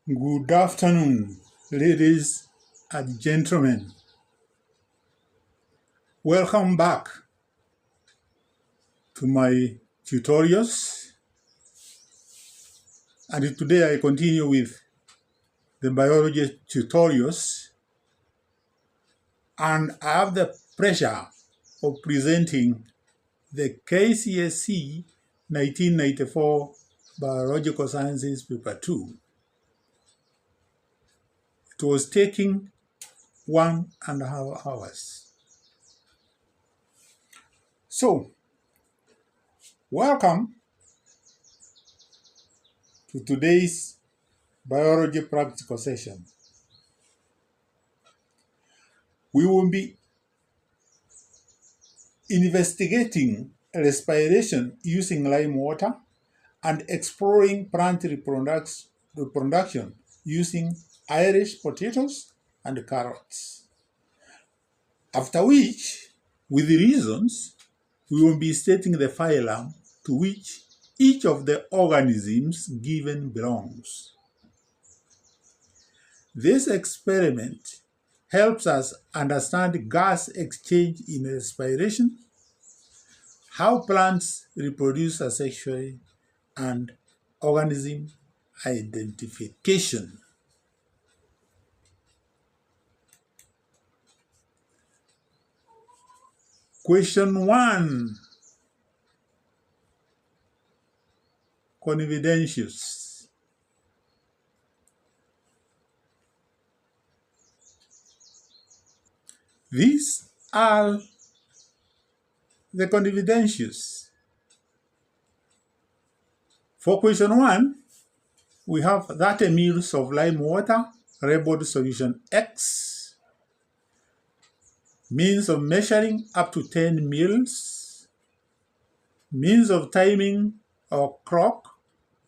Good afternoon, ladies and gentlemen. Welcome back to my tutorials. And today I continue with the biology tutorials. And I have the pleasure of presenting the KCSE 1994 Biological Sciences Paper 2. It was taking 1.5 hours. So, welcome to today's biology practical session. We will be investigating respiration using Limewater and exploring plant reproduction using Irish potatoes and carrots. After which, with the reasons, we will be stating the phylum to which each of the organisms given belongs. This experiment helps us understand gas exchange in respiration, how plants reproduce asexually, and organism identification. Question 1. Confidences. These are the confidences. For question 1, we have 30 ml of Limewater, labeled solution X, means of measuring up to 10 ml, means of timing or clock,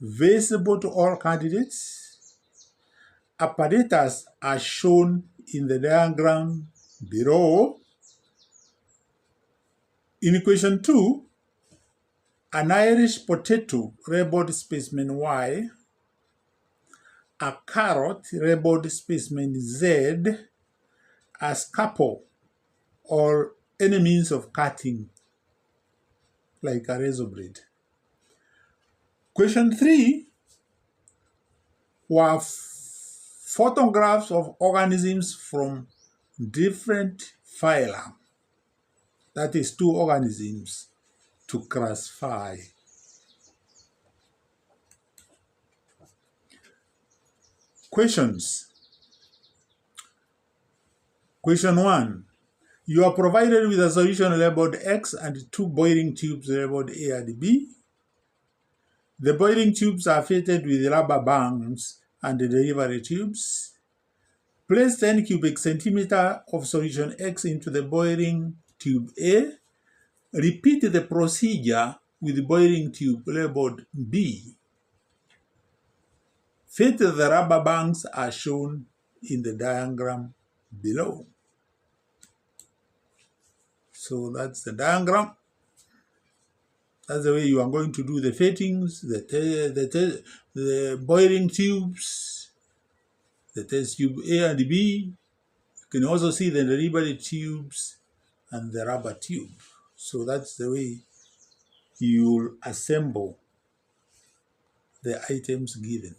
visible to all candidates. Apparatus are shown in the diagram below. In question 2, an Irish potato labeled specimen Y, a carrot labeled specimen Z, a scalpel or any means of cutting, like a razor blade. Question 3 were photographs of organisms from different phyla, that is 2 organisms to classify. Questions. Question 1. You are provided with a solution labeled X and 2 boiling tubes labeled A and B. The boiling tubes are fitted with rubber bands and delivery tubes. Place 10 cubic centimeters of solution X into the boiling tube A. Repeat the procedure with boiling tube labeled B. Fit the rubber bands as shown in the diagram below. So that's the diagram. That's the way you are going to do the fittings, the boiling tubes, the test tube A and B. You can also see the delivery tubes and the rubber tube. So that's the way you'll assemble the items given.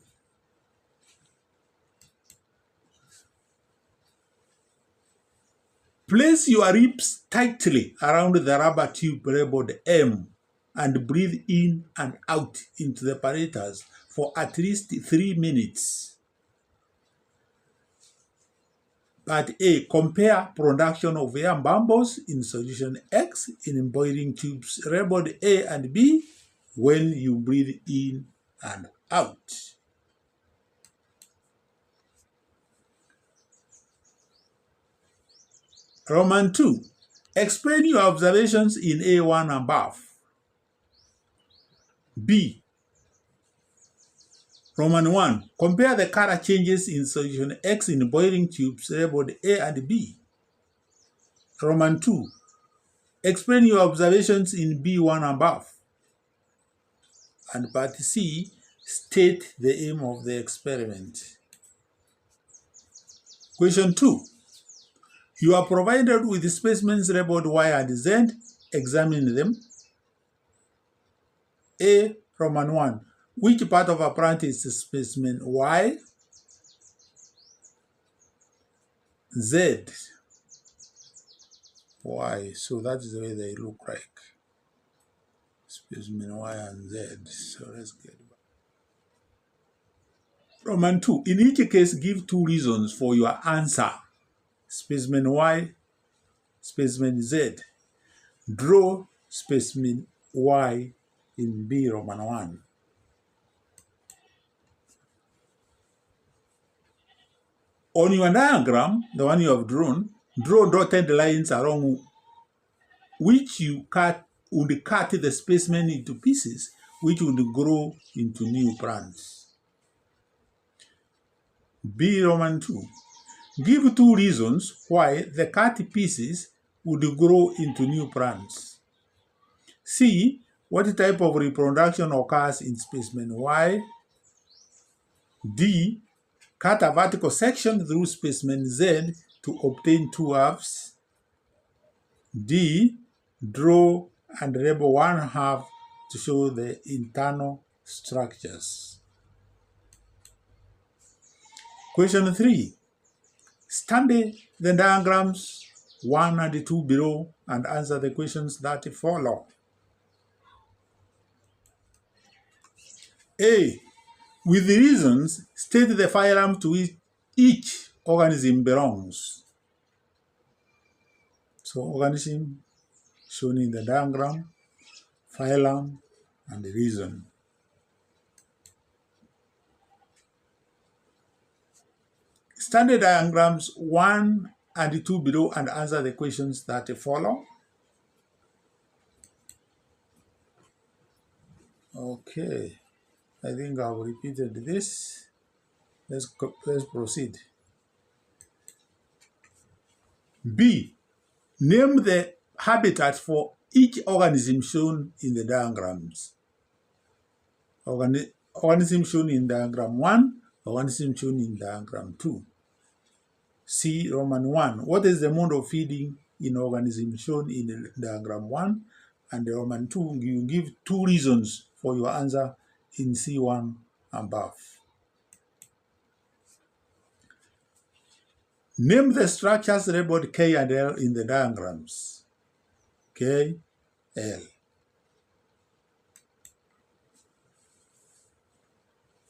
Place your lips tightly around the rubber tube labeled M and breathe in and out into the apparatus for at least 3 minutes. Part A. Compare production of air bubbles in solution X in boiling tubes labeled A and B when you breathe in and out. Roman 2. Explain your observations in A1 above. B. Roman 1. Compare the color changes in solution X in boiling tubes labeled A and B. Roman 2. Explain your observations in B1 above. And part C. State the aim of the experiment. Question 2. You are provided with specimens labeled Y and Z. Examine them. A. Roman 1. Which part of a plant is specimen Y? Z. Y. So that is the way they look like. Specimen Y and Z. So let's get back. Roman 2. In each case, give 2 reasons for your answer. Specimen Y, specimen Z. Draw specimen Y in B Roman 1. On your diagram, the one you have drawn, draw dotted lines along which you would cut the specimen into pieces, which would grow into new plants. B Roman 2. Give 2 reasons why the cut pieces would grow into new plants. C. What type of reproduction occurs in specimen Y? D. Cut a vertical section through specimen Z to obtain 2 halves. D. Draw and label 1 half to show the internal structures. Question 3. Study the diagrams 1 and 2 below and answer the questions that follow. A. With the reasons, state the phylum to which each organism belongs. So organism shown in the diagram, phylum, and the reason. Study diagrams 1 and 2 below and answer the questions that follow. Okay, I think I've repeated this. Let's proceed. B. Name the habitat for each organism shown in the diagrams. Organism shown in diagram 1, organism shown in diagram 2. C. Roman 1. What is the mode of feeding in organism shown in diagram 1? And the Roman 2, you give 2 reasons for your answer in C1 above. Name the structures labeled K and L in the diagrams. K, L.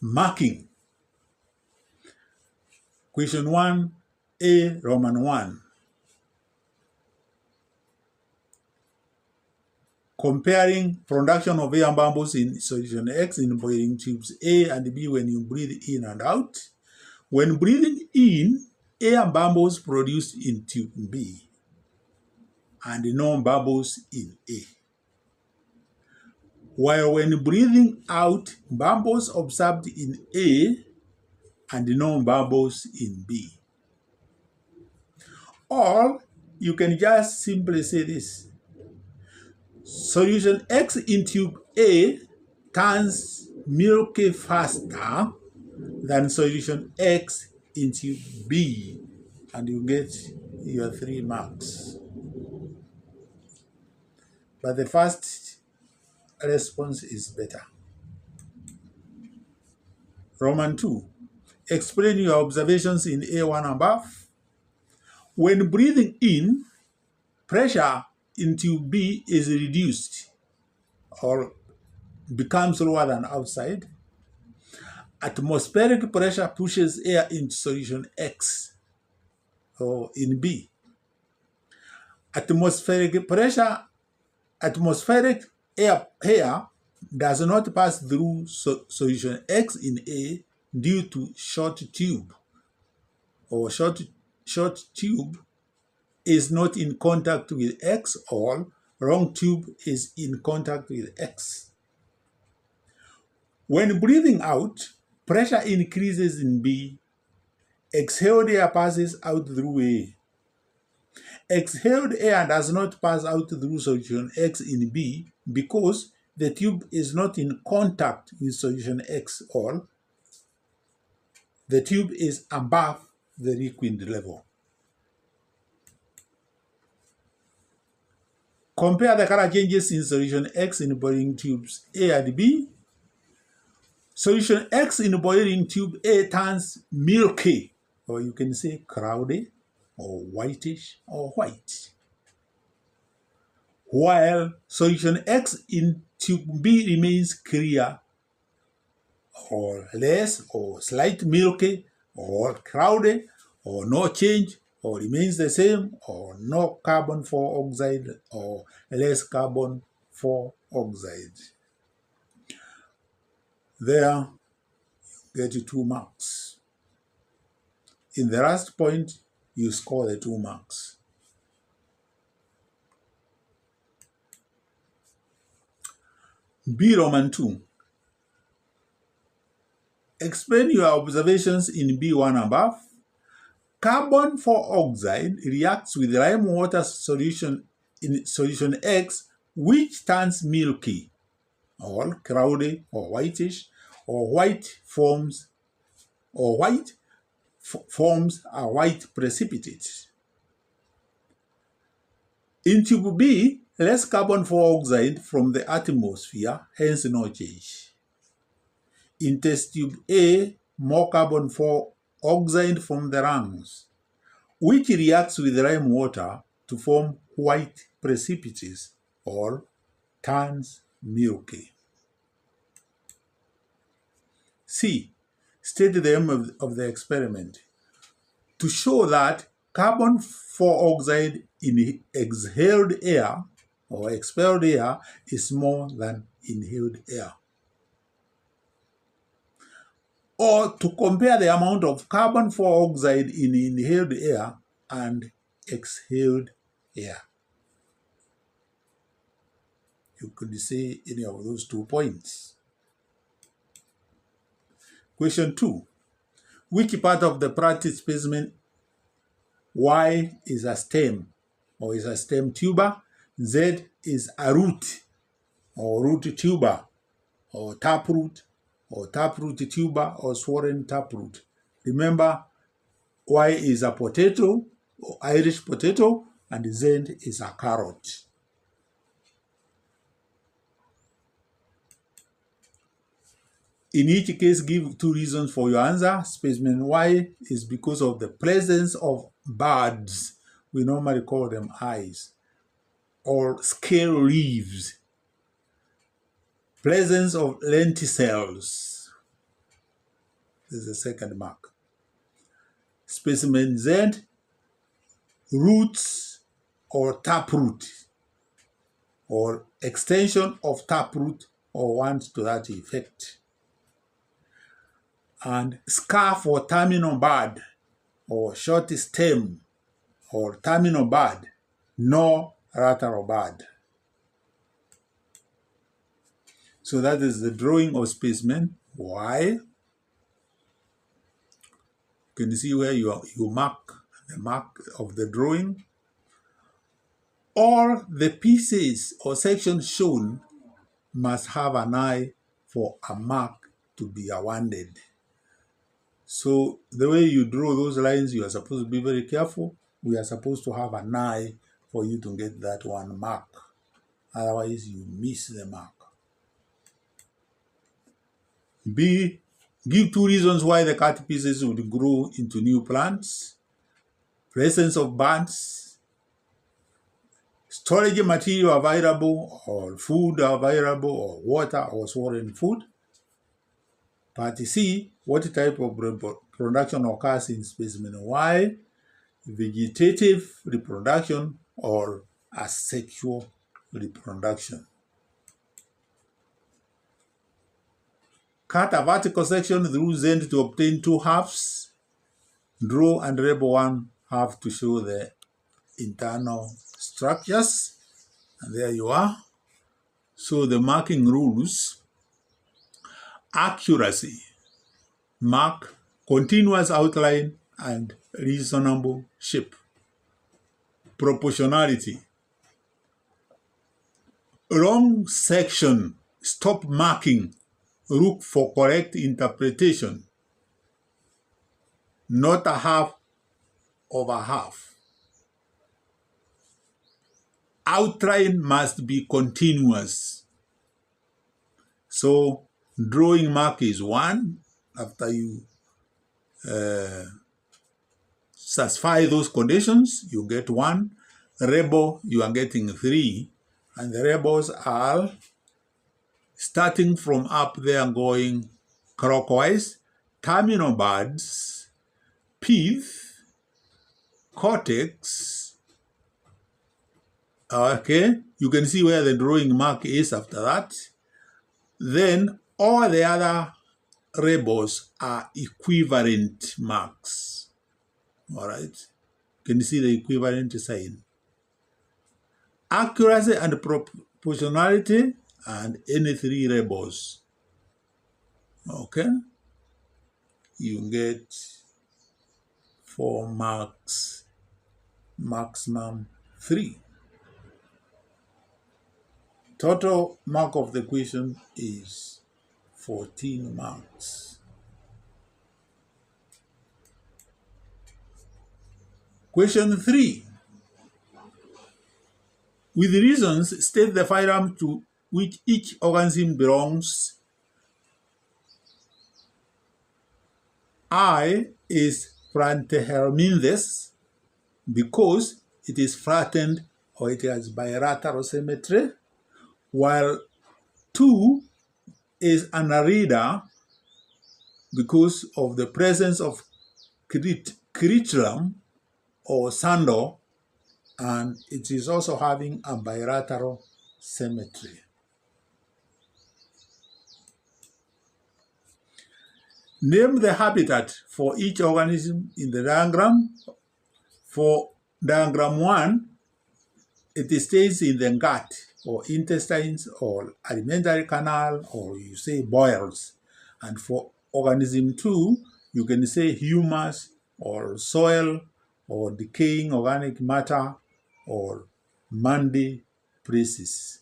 Marking. Question 1, A, Roman 1. Comparing production of air bubbles in solution X in breathing tubes A and B when you breathe in and out. When breathing in, air bubbles produced in tube B and no bubbles in A. While when breathing out, bubbles observed in A and no bubbles in B. Or you can just simply say this. Solution X in tube A turns milky faster than solution X in tube B, and you get your 3 marks. But the first response is better. Roman 2. Explain your observations in A1 above. When breathing in, pressure in tube B is reduced or becomes lower than outside. Atmospheric pressure pushes air into solution X or in B. Atmospheric air does not pass through solution X in A due to short tube, or short tube is not in contact with X, or long tube is in contact with X. When breathing out, pressure increases in B. Exhaled air passes out through A. Exhaled air does not pass out through solution X in B because the tube is not in contact with solution X, or the tube is above the liquid level. Compare the color changes in solution X in boiling tubes A and B. Solution X in boiling tube A turns milky, or you can say cloudy, or whitish, or white. While solution X in tube B remains clear, or less, or slight milky, or cloudy, or no change, or remains the same, or no carbon 4 oxide, or less carbon 4 oxide. There, you get 2 marks. In the last point, you score the 2 marks. B Roman 2. Explain your observations in B1 above. Carbon 4 oxide reacts with lime water solution in solution X, which turns milky, or cloudy, or whitish, or white forms, or white forms a white precipitate. In tube B, less carbon 4 oxide from the atmosphere, hence no change. In test tube A, more carbon 4 oxide from the lungs, which reacts with lime water to form white precipitates, or turns milky. C. State the aim of the experiment. To show that carbon 4 oxide in exhaled air or expelled air is more than inhaled air. Or to compare the amount of carbon 4 oxide in inhaled air and exhaled air. You could say any of those 2 points. Question 2. Which part of the practice specimen Y is a stem or is a stem tuber? Z is a root or root tuber or taproot tuber or swollen taproot. Remember, Y is a potato or Irish potato and Z is a carrot. In each case, give 2 reasons for your answer. Specimen Y is because of the presence of buds. We normally call them eyes, or scale leaves. Presence of lenticels. This is the second mark. Specimen Z, roots or taproot, or extension of taproot, or one to that effect. And scarf or terminal bud, or short stem, or terminal bud, no lateral bud. So that is the drawing of specimen Y. You can see where you mark the mark of the drawing. All the pieces or sections shown must have an eye for a mark to be awarded. So the way you draw those lines, you are supposed to be very careful. We are supposed to have an eye for you to get that one mark. Otherwise, you miss the mark. B. Give 2 reasons why the cut pieces would grow into new plants. Presence of buds. Storage material available, or food available, or water or swollen food. Part C. What type of reproduction occurs in specimen Y? Vegetative reproduction or asexual reproduction. Cut a vertical section through Z to obtain 2 halves. Draw and label 1 half to show the internal structures. And there you are. So the marking rules: accuracy, mark continuous outline and reasonable shape. Proportionality, wrong section, stop marking, look for correct interpretation. Not a half over half. Outline must be continuous. So drawing mark is 1. After you satisfy those conditions, you get 1. Rebel, you are getting 3. And the rebels are starting from up there going clockwise. Terminal buds, pith, cortex. Okay, you can see where the drawing mark is after that. Then all the other rebels are equivalent marks. All right, can you see the equivalent sign? Accuracy and proportionality and any 3 rebels. Okay, you get 4 marks, maximum 3. Total mark of the question is 14 marks. Question 3. With reasons, state the phylum to which each organism belongs. I is Platyhelminthes because it is flattened or it has bilateral symmetry, while 2 is Annelida because of the presence of critium or sandal, and it is also having a bilateral symmetry. Name the habitat for each organism in the diagram. For diagram 1, it stays in the gut or intestines or alimentary canal, or you say boils. And for organism 2, you can say humus or soil or decaying organic matter or mandy places.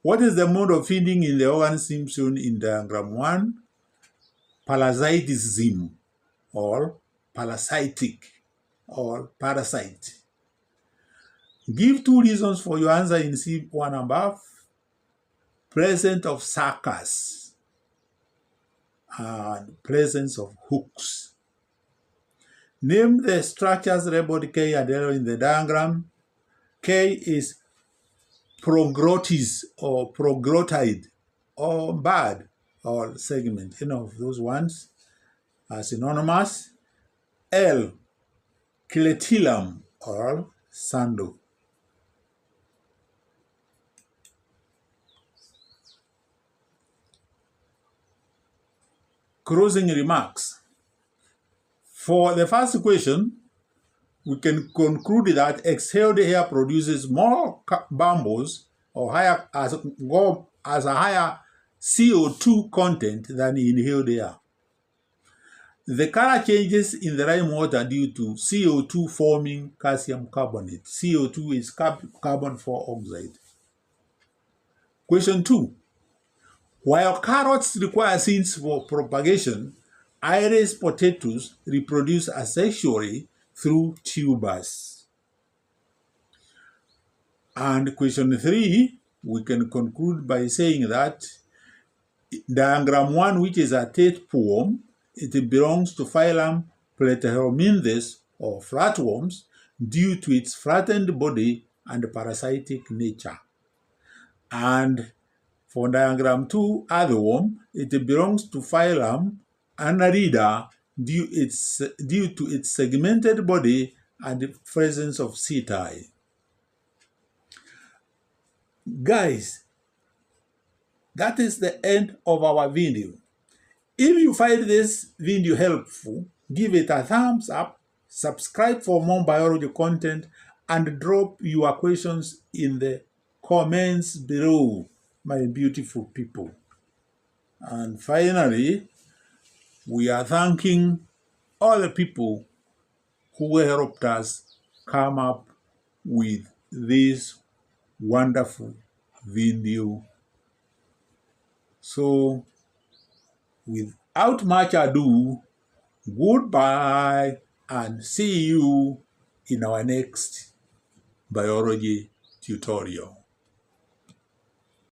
What is the mode of feeding in the organism shown in diagram 1? Parasitism or parasitic or parasite. Give 2 reasons for your answer in C1 above. Presence of suckers and presence of hooks. Name the structures labeled K and L in the diagram. K is proglottis or proglottide or bud or segment, any of those ones are synonymous. L, clitellum or sandal. Closing remarks. For the first question, we can conclude that exhaled air produces more bubbles or higher as a higher CO2 content than inhaled air. The color changes in the Limewater due to CO2 forming calcium carbonate. CO2 is carbon dioxide. Question 2. While carrots require seeds for propagation, iris potatoes reproduce asexually through tubers. And question 3, we can conclude by saying that diagram 1, which is a tapeworm, it belongs to phylum Platyhelminthes or flatworms due to its flattened body and parasitic nature. And for diagram 2, Earthworm, it belongs to phylum Annelida due to its segmented body and the presence of setae. Guys, that is the end of our video. If you find this video helpful, give it a thumbs up, subscribe for more biology content, and drop your questions in the comments below, my beautiful people. And finally, we are thanking all the people who helped us come up with this wonderful video. So, without much ado, Goodbye and see you in our next biology tutorial.